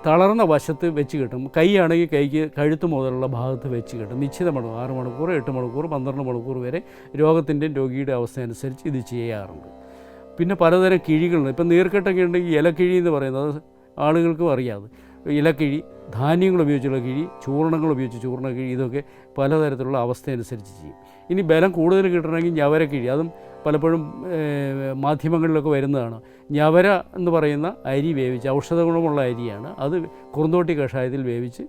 തളർന്ന വശത്ത് വെച്ച് കിട്ടും. കൈയാണെങ്കിൽ കൈക്ക് കഴുത്ത് മുതലുള്ള ഭാഗത്ത് വെച്ച് കിട്ടും. നിശ്ചിത മണിക്കൂർ, 6 മണിക്കൂർ, 8 മണിക്കൂർ, 12 മണിക്കൂർ വരെ രോഗത്തിൻ്റെയും രോഗിയുടെ അവസ്ഥ അനുസരിച്ച് ഇത് ചെയ്യാറുണ്ട്. പിന്നെ പലതരം കിഴികളുണ്ട്. ഇപ്പം നീർക്കെട്ടൊക്കെ ഉണ്ടെങ്കിൽ ഇലക്കിഴി എന്ന് പറയുന്നത് ആളുകൾക്കും അറിയാതെ, ഇലക്കിഴി, ധാന്യങ്ങൾ ഉപയോഗിച്ചുള്ള കിഴി, ചൂർണങ്ങൾ ഉപയോഗിച്ച് ചൂർണ്ണ കിഴി, ഇതൊക്കെ പലതരത്തിലുള്ള അവസ്ഥ അനുസരിച്ച് ചെയ്യും. ഇനി ബലം കൂടുതൽ കിട്ടണമെങ്കിൽ ഞവരക്കിഴി, അതും പലപ്പോഴും മാധ്യമങ്ങളിലൊക്കെ വരുന്നതാണ്. ഞവര എന്ന് പറയുന്ന അരി വേവിച്ച്, ഔഷധ ഗുണമുള്ള അരിയാണ്, അത് കുറുന്തോട്ടി കഷായത്തിൽ വേവിച്ച്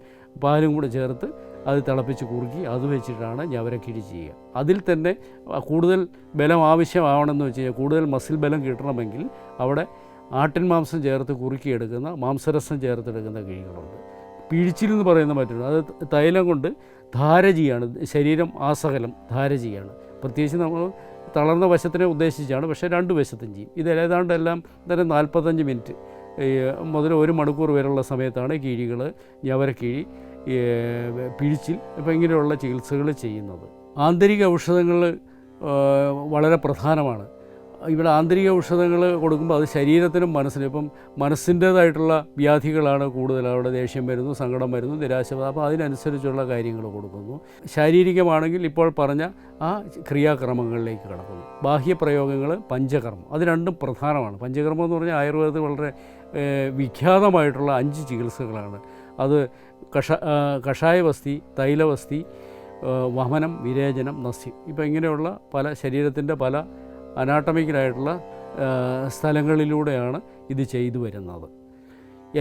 പാലും കൂടെ ചേർത്ത് അത് തിളപ്പിച്ച് കുറുക്കി അത് വെച്ചിട്ടാണ് ഞവരക്കിഴി ചെയ്യുക. അതിൽ തന്നെ കൂടുതൽ ബലം ആവശ്യമാവണമെന്ന് വെച്ച് കഴിഞ്ഞാൽ, കൂടുതൽ മസിൽ ബലം കിട്ടണമെങ്കിൽ അവിടെ ആട്ടിൻ മാംസം ചേർത്ത് കുറുക്കിയെടുക്കുന്ന, മാംസരസം ചേർത്തെടുക്കുന്ന കിഴികളുണ്ട്. പിഴിച്ചിലെന്ന് പറയുന്ന മറ്റൊരു, അത് തൈലം കൊണ്ട് ധാര ചെയ്യാണ്, ശരീരം ആസകലം ധാര ചെയ്യാണ്. പ്രത്യേകിച്ച് നമ്മൾ തളർന്ന വശത്തിനെ ഉദ്ദേശിച്ചാണ്, പക്ഷേ 2 വശത്തും ചെയ്യും. ഇത് ഏതാണ്ട് എല്ലാം തന്നെ 45 മിനിറ്റ് മുതൽ 1 മണിക്കൂർ വരെയുള്ള സമയത്താണ് കിഴികൾ, ഞവരക്കിഴി, പിഴിച്ചിൽ, ഇപ്പോൾ ഇങ്ങനെയുള്ള ചികിത്സകൾ ചെയ്യുന്നത്. ആന്തരിക ഔഷധങ്ങൾ വളരെ പ്രധാനമാണ്. ഇവിടെ ആന്തരിക ഔഷധങ്ങൾ കൊടുക്കുമ്പോൾ അത് ശരീരത്തിനും മനസ്സിനും, ഇപ്പം മനസ്സിൻ്റേതായിട്ടുള്ള വ്യാധികളാണ് കൂടുതൽ, അവിടെ ദേഷ്യം വരുന്നു, സങ്കടം വരുന്നു, നിരാശ, അപ്പോൾ അതിനനുസരിച്ചുള്ള കാര്യങ്ങൾ കൊടുക്കുന്നു. ശാരീരികമാണെങ്കിൽ ഇപ്പോൾ പറഞ്ഞ ആ ക്രിയാക്രമങ്ങളിലേക്ക് കടക്കുന്നു. ബാഹ്യപ്രയോഗങ്ങൾ, പഞ്ചകർമ്മം, അത് രണ്ടും പ്രധാനമാണ്. പഞ്ചകർമ്മം എന്ന് പറഞ്ഞാൽ ആയുർവേദത്തിൽ വളരെ വിഖ്യാതമായിട്ടുള്ള 5 ചികിത്സകളാണ്. അത് കഷായവസ്തി, തൈലവസ്തി, വമനം, വിരേചനം, നസ്യം. ഇപ്പോൾ ഇങ്ങനെയുള്ള പല ശരീരത്തിൻ്റെ പല അനാട്ടമിക്കലായിട്ടുള്ള സ്ഥലങ്ങളിലൂടെയാണ് ഇത് ചെയ്തു വരുന്നത്.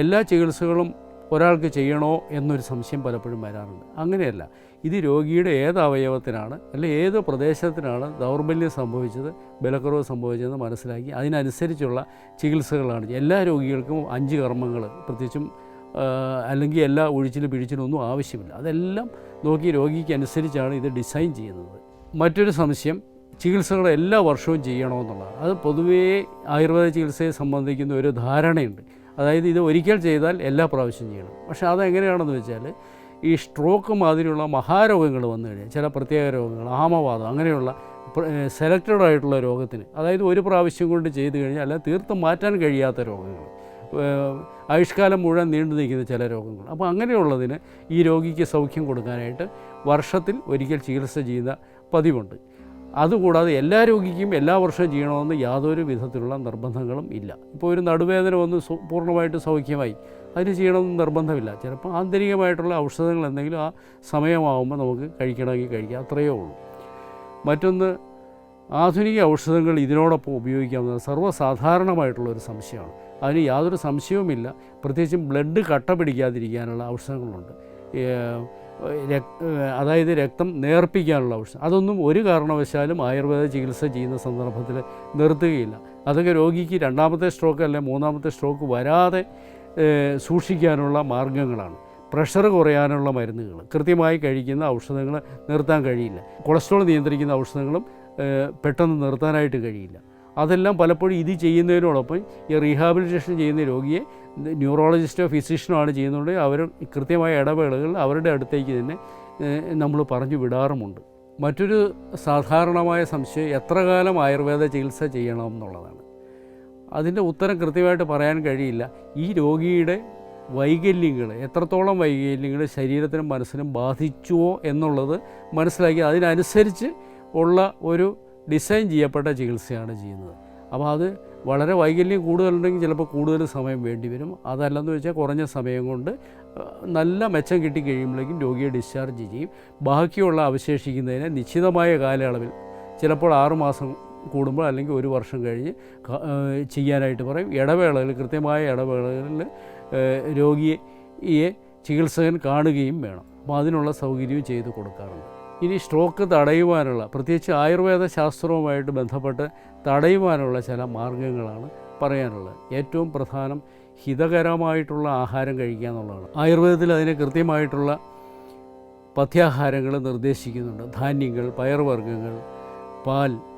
എല്ലാ ചികിത്സകളും ഒരാൾക്ക് ചെയ്യണോ എന്നൊരു സംശയം പലപ്പോഴും വരാറുണ്ട്. അങ്ങനെയല്ല. ഇത് രോഗിയുടെ ഏത് അവയവത്തിനാണ് അല്ലെങ്കിൽ ഏത് പ്രദേശത്തിനാണ് ദൗർബല്യം സംഭവിച്ചത്, ബലക്കുറവ് സംഭവിച്ചതെന്ന് മനസ്സിലാക്കി അതിനനുസരിച്ചുള്ള ചികിത്സകളാണ്. എല്ലാ രോഗികൾക്കും 5 കർമ്മങ്ങൾ പ്രത്യേകിച്ചും അല്ലെങ്കിൽ എല്ലാ ഒഴിച്ചിലും പിഴിച്ചിലും ഒന്നും ആവശ്യമില്ല. അതെല്ലാം നോക്കി രോഗിക്ക് അനുസരിച്ചാണ് ഇത് ഡിസൈൻ ചെയ്യുന്നത്. മറ്റൊരു സംശയം ചികിത്സകൾ എല്ലാ വർഷവും ചെയ്യണമെന്നുള്ളതാണ്. അത് പൊതുവേ ആയുർവേദ ചികിത്സയെ സംബന്ധിക്കുന്ന ഒരു ധാരണയുണ്ട്. അതായത് ഇത് ഒരിക്കൽ ചെയ്താൽ എല്ലാ പ്രാവശ്യം ചെയ്യണം. പക്ഷേ അതെങ്ങനെയാണെന്ന് വെച്ചാൽ ഈ സ്ട്രോക്ക് മാതിരിയുള്ള മഹാരോഗങ്ങൾ വന്നു കഴിഞ്ഞാൽ, ചില പ്രത്യേക രോഗങ്ങൾ, ആമവാദം, അങ്ങനെയുള്ള സെലക്റ്റഡ് ആയിട്ടുള്ള രോഗത്തിന്, അതായത് ഒരു പ്രാവശ്യം കൊണ്ട് ചെയ്തു കഴിഞ്ഞാൽ അല്ല തീർത്തും മാറ്റാൻ കഴിയാത്ത രോഗങ്ങൾ, ആയുഷ്കാലം മുഴുവൻ നീണ്ടു നിൽക്കുന്ന ചില രോഗങ്ങൾ. അപ്പോൾ അങ്ങനെയുള്ളതിന് ഈ രോഗിക്ക് സൗഖ്യം കൊടുക്കാനായിട്ട് വർഷത്തിൽ ഒരിക്കൽ ചികിത്സ ചെയ്യുന്ന പതിവുണ്ട്. അതുകൂടാതെ എല്ലാ രോഗിക്കും എല്ലാ വർഷവും ചെയ്യണമെന്ന് യാതൊരു വിധത്തിലുള്ള നിർബന്ധങ്ങളും ഇല്ല. ഇപ്പോൾ ഒരു നടുവേദന വന്ന് പൂർണ്ണമായിട്ട് സൗഖ്യമായി, അതിന് ചെയ്യണമെന്ന് നിർബന്ധമില്ല. ചിലപ്പോൾ ആന്തരികമായിട്ടുള്ള ഔഷധങ്ങൾ എന്തെങ്കിലും ആ സമയമാകുമ്പോൾ നമുക്ക് കഴിക്കണമെങ്കിൽ കഴിക്കാം, അത്രയേ ഉള്ളൂ. മറ്റൊന്ന്, ആധുനിക ഔഷധങ്ങൾ ഇതിനോടൊപ്പം ഉപയോഗിക്കാവുന്നത് സർവ്വസാധാരണമായിട്ടുള്ളൊരു സംശയമാണ്. അതിന് യാതൊരു സംശയവുമില്ല. പ്രത്യേകിച്ചും ബ്ലഡ് കട്ട പിടിക്കാതിരിക്കാനുള്ള ഔഷധങ്ങളുണ്ട്. അതായത് രക്തം നേർപ്പിക്കാനുള്ള ഔഷധം. അതൊന്നും ഒരു കാരണവശാലും ആയുർവേദ ചികിത്സ ചെയ്യുന്ന സന്ദർഭത്തിൽ നിർത്തുകയില്ല. അതൊക്കെ രോഗിക്ക് 2ാമത്തെ സ്ട്രോക്ക് അല്ലെങ്കിൽ 3ാമത്തെ സ്ട്രോക്ക് വരാതെ സൂക്ഷിക്കാനുള്ള മാർഗ്ഗങ്ങളാണ്. പ്രഷർ കുറയാനുള്ള മരുന്നുകൾ, കൃത്യമായി കഴിക്കുന്ന ഔഷധങ്ങൾ നിർത്താൻ കഴിയില്ല. കൊളസ്ട്രോൾ നിയന്ത്രിക്കുന്ന ഔഷധങ്ങളും പെട്ടെന്ന് നിർത്താനായിട്ട് കഴിയില്ല. അതെല്ലാം പലപ്പോഴും ഇത് ചെയ്യുന്നതിനോടൊപ്പം ഈ റീഹാബിലിറ്റേഷൻ ചെയ്യുന്ന രോഗിയെ ന്യൂറോളജിസ്റ്റോ ഫിസിഷ്യനോ ആണ് ചെയ്യുന്നതുകൊണ്ട് അവർ കൃത്യമായ ഇടവേളകൾ അവരുടെ അടുത്തേക്ക് തന്നെ നമ്മൾ പറഞ്ഞു വിടാറുമുണ്ട്. മറ്റൊരു സാധാരണമായ സംശയം എത്ര കാലം ആയുർവേദ ചികിത്സ ചെയ്യണം എന്നുള്ളതാണ്. അതിൻ്റെ ഉത്തരം കൃത്യമായിട്ട് പറയാൻ കഴിയില്ല. ഈ രോഗിയുടെ വൈകല്യങ്ങൾ, എത്രത്തോളം വൈകല്യങ്ങൾ ശരീരത്തിനും മനസ്സിനും ബാധിച്ചുവോ എന്നുള്ളത് മനസ്സിലാക്കി അതിനനുസരിച്ച് ഉള്ള ഒരു ഡിസൈൻ ചെയ്യപ്പെട്ട ചികിത്സയാണ് ചെയ്യുന്നത്. അപ്പോൾ അത് വളരെ വൈകല്യം കൂടുതലുണ്ടെങ്കിൽ ചിലപ്പോൾ കൂടുതൽ സമയം വേണ്ടി വരും. അതല്ലെന്ന് വെച്ചാൽ കുറഞ്ഞ സമയം കൊണ്ട് നല്ല മെച്ചം കിട്ടിക്കഴിയുമ്പോഴേക്കും രോഗിയെ ഡിസ്ചാർജ് ചെയ്യും. ബാക്കിയുള്ള അവശേഷിക്കുന്നതിനെ നിശ്ചിതമായ കാലയളവിൽ, ചിലപ്പോൾ 6 മാസം കൂടുമ്പോൾ അല്ലെങ്കിൽ 1 വർഷം കഴിഞ്ഞ് ചെയ്യാനായിട്ട് പറയും. ഇടവേളകൾ, കൃത്യമായ ഇടവേളകളിൽ രോഗിയെ ചികിത്സകൻ കാണുകയും വേണം. അപ്പോൾ അതിനുള്ള സൗകര്യവും ചെയ്തു കൊടുക്കാറുണ്ട്. ഇനി സ്ട്രോക്ക് തടയുവാനുള്ള, പ്രത്യേകിച്ച് ആയുർവേദ ശാസ്ത്രവുമായിട്ട് ബന്ധപ്പെട്ട് തടയുവാനുള്ള ചില മാർഗ്ഗങ്ങളാണ് പറയാനുള്ളത്. ഏറ്റവും പ്രധാനം ഹിതകരമായിട്ടുള്ള ആഹാരം കഴിക്കുക എന്നുള്ളതാണ്. ആയുർവേദത്തിൽ അതിന് കൃത്യമായിട്ടുള്ള പഥ്യാഹാരങ്ങൾ നിർദ്ദേശിക്കുന്നുണ്ട്. ധാന്യങ്ങൾ, പയറുവർഗ്ഗങ്ങൾ,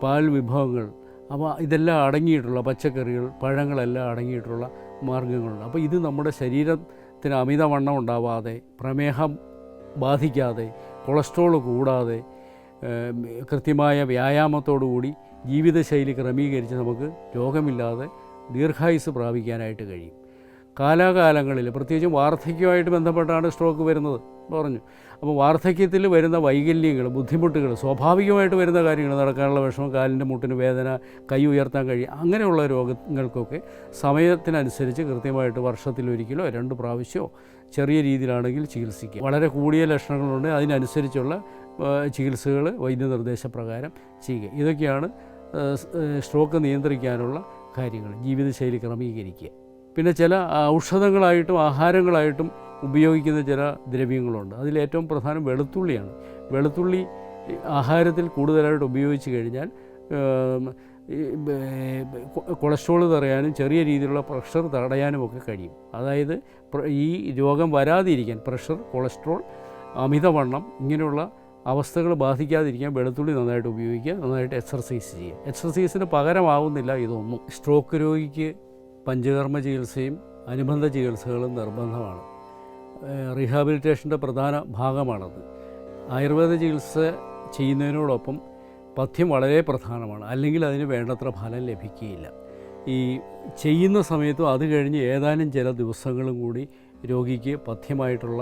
പാൽ വിഭവങ്ങൾ, അപ്പോൾ ഇതെല്ലാം അടങ്ങിയിട്ടുള്ള പച്ചക്കറികൾ, പഴങ്ങളെല്ലാം അടങ്ങിയിട്ടുള്ള മാർഗ്ഗങ്ങളുണ്ട്. അപ്പോൾ ഇത് നമ്മുടെ ശരീരത്തിന് അമിതവണ്ണം ഉണ്ടാവാതെ, പ്രമേഹം ബാധിക്കാതെ, കൊളസ്ട്രോൾ കൂടാതെ, കൃത്യമായ വ്യായാമത്തോടുകൂടി ജീവിതശൈലി ക്രമീകരിച്ച് നമുക്ക് രോഗമില്ലാതെ ദീർഘായുസ് പ്രാപിക്കാനായിട്ട് കഴിയും. കാലാകാലങ്ങളിൽ, പ്രത്യേകിച്ചും വാർദ്ധക്യമായിട്ട് ബന്ധപ്പെട്ടാണ് സ്ട്രോക്ക് വരുന്നത് പറഞ്ഞു. അപ്പോൾ വാർദ്ധക്യത്തിൽ വരുന്ന വൈകല്യങ്ങൾ, ബുദ്ധിമുട്ടുകൾ, സ്വാഭാവികമായിട്ട് വരുന്ന കാര്യങ്ങൾ, നടക്കാനുള്ള വിഷമം, കാലിൻ്റെ മുട്ടിന് വേദന, കൈ ഉയർത്താൻ കഴിയും, അങ്ങനെയുള്ള രോഗങ്ങൾക്കൊക്കെ സമയത്തിനനുസരിച്ച് കൃത്യമായിട്ട് വർഷത്തിലൊരിക്കലോ 2 പ്രാവശ്യമോ ചെറിയ രീതിയിലാണെങ്കിൽ ചികിത്സിക്കുക. വളരെ കൂടിയ ലക്ഷണങ്ങളുണ്ട്, അതിനനുസരിച്ചുള്ള ചികിത്സകൾ വൈദ്യനിർദ്ദേശപ്രകാരം ചെയ്യുക. ഇതൊക്കെയാണ് സ്ട്രോക്ക് നിയന്ത്രിക്കാനുള്ള കാര്യങ്ങൾ. ജീവിതശൈലി ക്രമീകരിക്കുക. പിന്നെ ചില ഔഷധങ്ങളായിട്ടും ആഹാരങ്ങളായിട്ടും ഉപയോഗിക്കുന്ന ചില ദ്രവ്യങ്ങളുണ്ട്. അതിലേറ്റവും പ്രധാനം വെളുത്തുള്ളിയാണ്. വെളുത്തുള്ളി ആഹാരത്തിൽ കൂടുതലായിട്ട് ഉപയോഗിച്ച് കഴിഞ്ഞാൽ കൊളസ്ട്രോൾ തടയാനും ചെറിയ രീതിയിലുള്ള പ്രഷർ തടയാനുമൊക്കെ കഴിയും. അതായത് ഈ രോഗം വരാതിരിക്കാൻ, പ്രഷർ, കൊളസ്ട്രോൾ, അമിതവണ്ണം ഇങ്ങനെയുള്ള അവസ്ഥകൾ ബാധിക്കാതിരിക്കാൻ വെളുത്തുള്ളി നന്നായിട്ട് ഉപയോഗിക്കുക, നന്നായിട്ട് എക്സർസൈസ് ചെയ്യുക. എക്സർസൈസിന് പകരമാവുന്നില്ല ഇതൊന്നും. സ്ട്രോക്ക് രോഗിക്ക് പഞ്ചകർമ്മ ചികിത്സയും അനുബന്ധ ചികിത്സകളും നിർബന്ധമാണ്. റീഹാബിലിറ്റേഷൻ്റെ പ്രധാന ഭാഗമാണത്. ആയുർവേദ ചികിത്സ ചെയ്യുന്നതിനോടൊപ്പം പഥ്യം വളരെ പ്രധാനമാണ്. അല്ലെങ്കിൽ അതിന് വേണ്ടത്ര ഫലം ലഭിക്കുകയില്ല. ഈ ചെയ്യുന്ന സമയത്തും അത് കഴിഞ്ഞ് ഏതാനും ചില ദിവസങ്ങളും കൂടി രോഗിക്ക് പഥ്യമായിട്ടുള്ള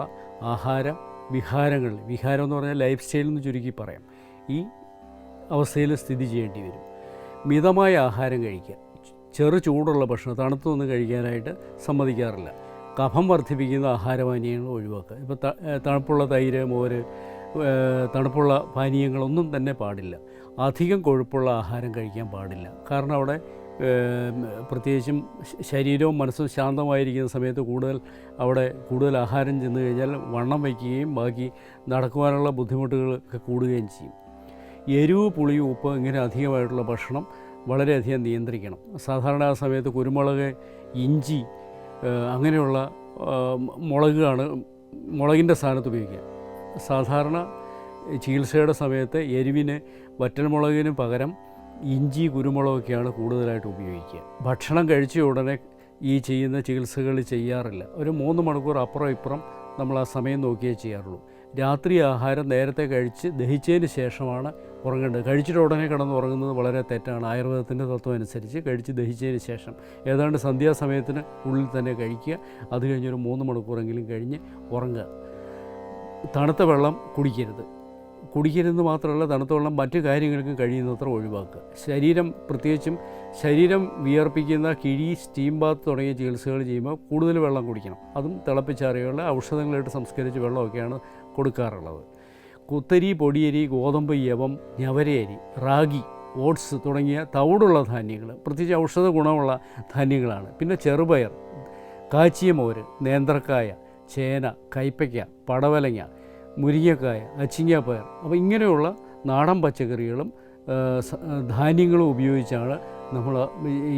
വിഹാരം എന്ന് പറഞ്ഞാൽ ലൈഫ് സ്റ്റൈൽ എന്ന് ചുരുക്കി പറയാം, ഈ അവസ്ഥയിൽ സ്ഥിതി ചെയ്യേണ്ടി വരും. മിതമായ ആഹാരം കഴിക്കുക. ചെറു ചൂടുള്ള ഭക്ഷണം, തണുത്തൊന്നും കഴിക്കാനായിട്ട് സമ്മതിക്കാറില്ല. കഫം വർദ്ധിപ്പിക്കുന്ന ആഹാരപാനീയങ്ങൾ ഒഴിവാക്കുക. ഇപ്പോൾ തണുപ്പുള്ള തൈര്, മോര്, തണുപ്പുള്ള പാനീയങ്ങളൊന്നും തന്നെ പാടില്ല. അധികം കൊഴുപ്പുള്ള ആഹാരം കഴിക്കാൻ പാടില്ല. കാരണം അവിടെ പ്രത്യേകിച്ചും ശരീരവും മനസ്സും ശാന്തമായിരിക്കുന്ന സമയത്ത് കൂടുതൽ ആഹാരം ചെന്ന് കഴിഞ്ഞാൽ വണ്ണം വയ്ക്കുകയും ബാക്കി നടക്കുവാനുള്ള ബുദ്ധിമുട്ടുകളൊക്കെ കൂടുകയും ചെയ്യും. എരിവ്, പുളി, ഉപ്പ് ഇങ്ങനെ അധികമായിട്ടുള്ള ഭക്ഷണം വളരെയധികം നിയന്ത്രിക്കണം. സാധാരണ ആ സമയത്ത് കുരുമുളക്, ഇഞ്ചി അങ്ങനെയുള്ള മുളകിൻ്റെ സ്ഥാനത്ത് ഉപയോഗിക്കുക. സാധാരണ ചികിത്സയുടെ സമയത്ത് എരിവിന് വറ്റൽമുളകിന് പകരം ഇഞ്ചി, കുരുമുളകൊക്കെയാണ് കൂടുതലായിട്ട് ഉപയോഗിക്കുക. ഭക്ഷണം കഴിച്ച ഉടനെ ഈ ചെയ്യുന്ന ചികിത്സകൾ ചെയ്യാറില്ല. ഒരു 3 മണിക്കൂർ അപ്പുറം ഇപ്പുറം നമ്മൾ ആ സമയം നോക്കിയേ ചെയ്യാറുള്ളൂ. രാത്രി ആഹാരം നേരത്തെ കഴിച്ച് ദഹിച്ചതിന് ശേഷമാണ് ഉറങ്ങേണ്ടത്. കഴിച്ചിട്ട് ഉടനെ കിടന്നുറങ്ങുന്നത് വളരെ തെറ്റാണ്. ആയുർവേദത്തിൻ്റെ തത്വം അനുസരിച്ച് കഴിച്ച് ദഹിച്ചതിന് ശേഷം ഏതാണ്ട് സന്ധ്യാസമയത്തിന് ഉള്ളിൽ തന്നെ കഴിക്കുക. അത് കഴിഞ്ഞൊരു 3 മണിക്കൂറെങ്കിലും കഴിഞ്ഞ് ഉറങ്ങുക. തണുത്ത വെള്ളം കുടിക്കരുതെന്ന് മാത്രമല്ല, തണുത്ത വെള്ളം മറ്റു കാര്യങ്ങൾക്കും കഴിയുന്നത്ര ഒഴിവാക്കുക. പ്രത്യേകിച്ചും ശരീരം വിയർപ്പിക്കുന്ന കിഴി, സ്റ്റീം ബാത്ത് തുടങ്ങിയ ചികിത്സകൾ ചെയ്യുമ്പോൾ കൂടുതൽ വെള്ളം കുടിക്കണം. അതും തിളപ്പിച്ചാറിയുള്ള ഔഷധങ്ങളായിട്ട് സംസ്കരിച്ച വെള്ളമൊക്കെയാണ് കൊടുക്കാറുള്ളത്. കുത്തരി, പൊടിയരി, ഗോതമ്പ്, യവം, ഞവരയരി, റാഗി, ഓട്സ് തുടങ്ങിയ തവിടുള്ള ധാന്യങ്ങൾ പ്രത്യേകിച്ച് ഔഷധ ഗുണമുള്ള ധാന്യങ്ങളാണ്. പിന്നെ ചെറുപയർ, കാച്ചിയ മോര്, നേന്ത്രക്കായ, ചേന, കൈപ്പയ്ക്ക, പടവലങ്ങ, മുരിങ്ങക്കായ, അച്ചിങ്ങാപ്പയർ. അപ്പോൾ ഇങ്ങനെയുള്ള നാടൻ പച്ചക്കറികളും ധാന്യങ്ങളും ഉപയോഗിച്ചാണ് നമ്മൾ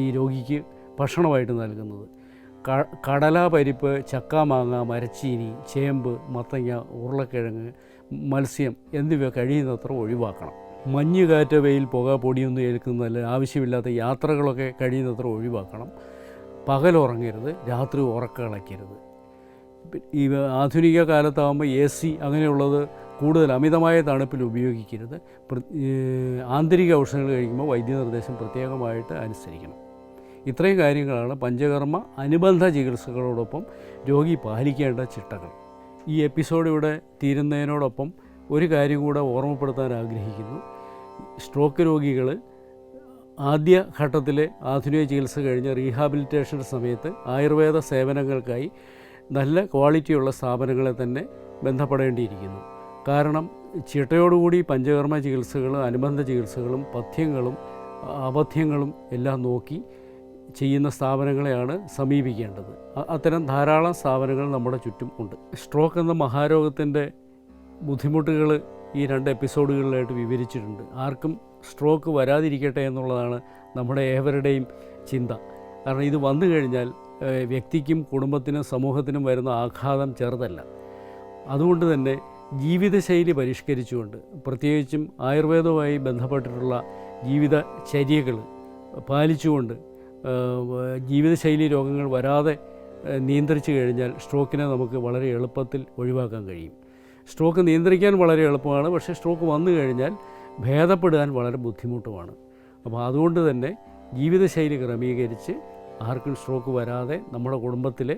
ഈ രോഗിക്ക് ഭക്ഷണമായിട്ട് നൽകുന്നത്. കടല, പരിപ്പ്, ചക്ക, മാങ്ങ, മരച്ചീനി, ചേമ്പ്, മത്തങ്ങ, ഉരുളക്കിഴങ്ങ്, മത്സ്യം എന്നിവ കഴിയുന്നത്ര ഒഴിവാക്കണം. മഞ്ഞ്, കാറ്റ്, വെയിൽ, പുക, പൊടിയൊന്നും ഏൽക്കുന്നതല്ല. ആവശ്യമില്ലാത്ത യാത്രകളൊക്കെ കഴിയുന്നത്ര ഒഴിവാക്കണം. പകലുറങ്ങരുത്, രാത്രി ഉറക്കളയ്ക്കരുത്. ഈ ആധുനിക കാലത്താകുമ്പോൾ AC അങ്ങനെയുള്ളത് കൂടുതൽ അമിതമായ തണുപ്പിൽ ഉപയോഗിക്കരുത്. ആന്തരിക ഔഷധങ്ങൾ കഴിക്കുമ്പോൾ വൈദ്യനിർദ്ദേശം പ്രത്യേകമായിട്ട് അനുസരിക്കണം. ഇത്രയും കാര്യങ്ങളാണ് പഞ്ചകർമ്മ അനുബന്ധ ചികിത്സകളോടൊപ്പം രോഗി പാലിക്കേണ്ട ചിട്ടകൾ. ഈ എപ്പിസോഡ് ഇവിടെ തീരുന്നതിനോടൊപ്പം ഒരു കാര്യം കൂടെ ഓർമ്മപ്പെടുത്താൻ ആഗ്രഹിക്കുന്നു. സ്ട്രോക്ക് രോഗികൾ ആദ്യ ഘട്ടത്തിലെ ആധുനിക ചികിത്സ കഴിഞ്ഞ് റീഹാബിലിറ്റേഷൻ സമയത്ത് ആയുർവേദ സേവനങ്ങൾക്കായി നല്ല ക്വാളിറ്റിയുള്ള സ്ഥാപനങ്ങളെ തന്നെ ബന്ധപ്പെടേണ്ടിയിരിക്കുന്നു. കാരണം ചിട്ടയോടുകൂടി പഞ്ചകർമ്മ ചികിത്സകളും അനുബന്ധ ചികിത്സകളും പഥ്യങ്ങളും അപഥ്യങ്ങളും എല്ലാം നോക്കി ചെയ്യുന്ന സ്ഥാപനങ്ങളെയാണ് സമീപിക്കേണ്ടത്. അത്തരം ധാരാളം സ്ഥാപനങ്ങൾ നമ്മുടെ ചുറ്റും ഉണ്ട്. സ്ട്രോക്ക് എന്ന മഹാരോഗത്തിൻ്റെ ബുദ്ധിമുട്ടുകൾ ഈ 2 എപ്പിസോഡുകളിലായിട്ട് വിവരിച്ചിട്ടുണ്ട്. ആർക്കും സ്ട്രോക്ക് വരാതിരിക്കട്ടെ എന്നുള്ളതാണ് നമ്മുടെ ഏവരുടെയും ചിന്ത. കാരണം ഇത് വന്നു കഴിഞ്ഞാൽ വ്യക്തിക്കും കുടുംബത്തിനും സമൂഹത്തിനും വരുന്ന ആഘാതം ചെറുതല്ല. അതുകൊണ്ട് തന്നെ ജീവിതശൈലി പരിഷ്കരിച്ചുകൊണ്ട് പ്രത്യേകിച്ചും ആയുർവേദവുമായി ബന്ധപ്പെട്ടിട്ടുള്ള ജീവിതചര്യകൾ പാലിച്ചുകൊണ്ട് ജീവിതശൈലി രോഗങ്ങൾ വരാതെ നിയന്ത്രിച്ചു കഴിഞ്ഞാൽ സ്ട്രോക്കിനെ നമുക്ക് വളരെ എളുപ്പത്തിൽ ഒഴിവാക്കാൻ കഴിയും. സ്ട്രോക്ക് നിയന്ത്രിക്കാൻ വളരെ എളുപ്പമാണ്, പക്ഷേ സ്ട്രോക്ക് വന്നു കഴിഞ്ഞാൽ ഭേദപ്പെടാൻ വളരെ ബുദ്ധിമുട്ടുമാണ്. അപ്പോൾ അതുകൊണ്ട് തന്നെ ജീവിതശൈലി ക്രമീകരിച്ച് ആർക്കും സ്ട്രോക്ക് വരാതെ നമ്മുടെ കുടുംബത്തിലെ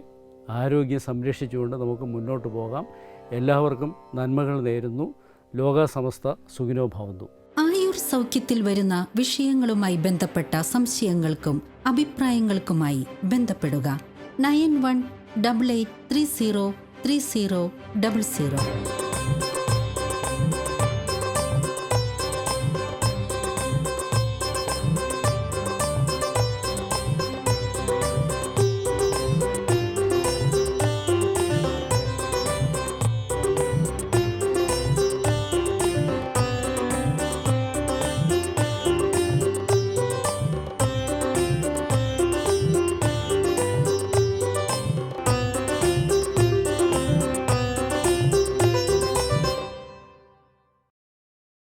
ആരോഗ്യം സംരക്ഷിച്ചുകൊണ്ട് നമുക്ക് മുന്നോട്ട് പോകാം. എല്ലാവർക്കും നന്മകൾ നേരുന്നു. ലോകസമസ്ത സുഖിനോ ഭവന്തു. ആയുർ സൗഖ്യത്തിൽ വരുന്ന വിഷയങ്ങളുമായി ബന്ധപ്പെട്ട സംശയങ്ങൾക്കും അഭിപ്രായങ്ങൾക്കുമായി ബന്ധപ്പെടുക 9188303000.